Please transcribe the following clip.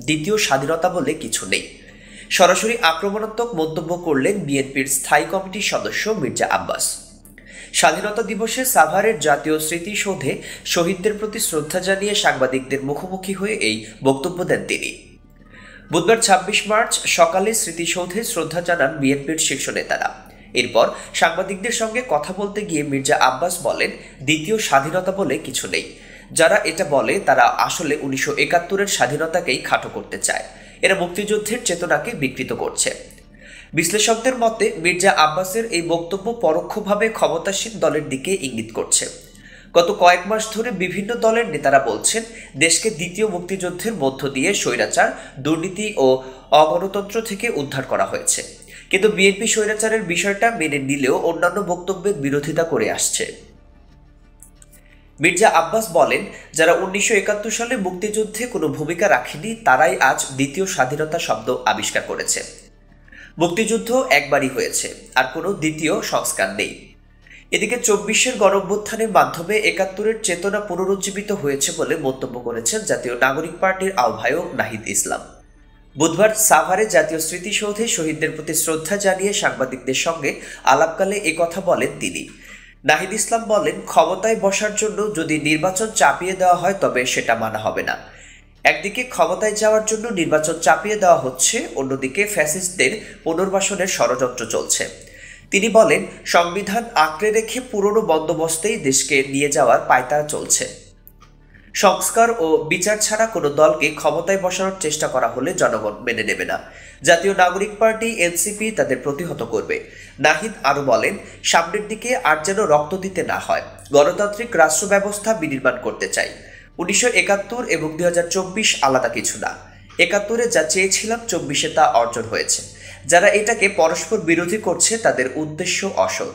দ্বিতীয় স্বাধীনতা বলে কিছু নেই। সরাসরি আক্রমণাত্মক মন্তব্য করলেন বিএনপির স্থায়ী কমিটির সদস্য মির্জা আব্বাস। স্বাধীনতা দিবসে সাভারের জাতীয় স্মৃতিসৌধে শহীদদের প্রতি শ্রদ্ধা জানিয়ে সাংবাদিকদের মুখোমুখি হয়ে এই বক্তব্য দেন তিনি। বুধবার ২৬ মার্চ সকালে স্মৃতিসৌধে শ্রদ্ধা জানান বিএনপির শীর্ষ নেতারা। এরপর সাংবাদিকদের সঙ্গে কথা বলতে গিয়ে মির্জা আব্বাস বলেন, দ্বিতীয় স্বাধীনতা বলে কিছু নেই। যারা এটা বলে তারা আসলে ১৯৭১-এর স্বাধীনতাকেই খাটো করতে চায়। এরা মুক্তিযুদ্ধের চেতনাকে বিকৃত করছে। বিশ্লেষকদের মতে মির্জা আব্বাসের এই বক্তব্য পরোক্ষভাবে ক্ষমতাসীন দলের দিকে ইঙ্গিত করছে। গত কয়েক মাস ধরে বিভিন্ন দলের নেতারা বলছেন, দেশকে দ্বিতীয় মুক্তিযুদ্ধের মধ্য দিয়ে স্বৈরাচার, দুর্নীতি ও অগণতন্ত্র থেকে উদ্ধার করা হয়েছে। কিন্তু বিএনপি স্বৈরাচারের বিষয়টা মেনে নিলেও অন্যান্য বক্তব্যের বিরোধিতা করে আসছে। মির্জা আব্বাস বলেন, যারা ১৯৭১ সালে মুক্তিযুদ্ধে কোনো ভূমিকা রাখেনি তারাই আজ দ্বিতীয় স্বাধীনতা শব্দ আবিষ্কার করেছে। মুক্তিযুদ্ধ একবারই হয়েছে, আর কোনো দ্বিতীয় সংস্কার নেই। এদিকে ২৪-এর গণঅভ্যুত্থানের মাধ্যমে ৭১-এর চেতনা পুনরুজ্জীবিত হয়েছে বলে মন্তব্য করেছেন জাতীয় নাগরিক পার্টির আহ্বায়ক নাহিদ ইসলাম। বুধবার সাভারে জাতীয় স্মৃতিসৌধে শহীদদের প্রতি শ্রদ্ধা জানিয়ে সাংবাদিকদের সঙ্গে আলাপকালে একথা বলেন তিনি। নাহিদ ইসলাম বলেন, ক্ষমতায় বসার জন্য যদি নির্বাচন চাপিয়ে দেওয়া হয় তবে সেটা মানা হবে না। একদিকে ক্ষমতায় যাওয়ার জন্য নির্বাচন চাপিয়ে দেওয়া হচ্ছে, অন্যদিকে ফ্যাসিস্টদের পুনর্বাসনের ষড়যন্ত্র চলছে। তিনি বলেন, সংবিধান আঁকড়ে রেখে পুরনো বন্দোবস্তেই দেশকে নিয়ে যাওয়ার পায়তারা চলছে। সংস্কার ও বিচার ছাড়া কোনো দলকে ক্ষমতায় বসানোর চেষ্টা করা হলে জনগণ মেনে নেবে না। জাতীয় নাগরিক পার্টি এনসিপি তাদের প্রতিহত করবে। নাহিদ আরও বলেন, সামনের দিকে আর যেন রক্ত দিতে না হয়। গণতান্ত্রিক রাষ্ট্র ব্যবস্থা বিনির্মাণ করতে চাই। ১৯৭১ এবং ২০২৪ আলাদা কিছু না। ৭১-এ যা চেয়েছিলাম ২৪-এ তা অর্জন হয়েছে। যারা এটাকে পরস্পর বিরোধী করছে তাদের উদ্দেশ্য অসৎ।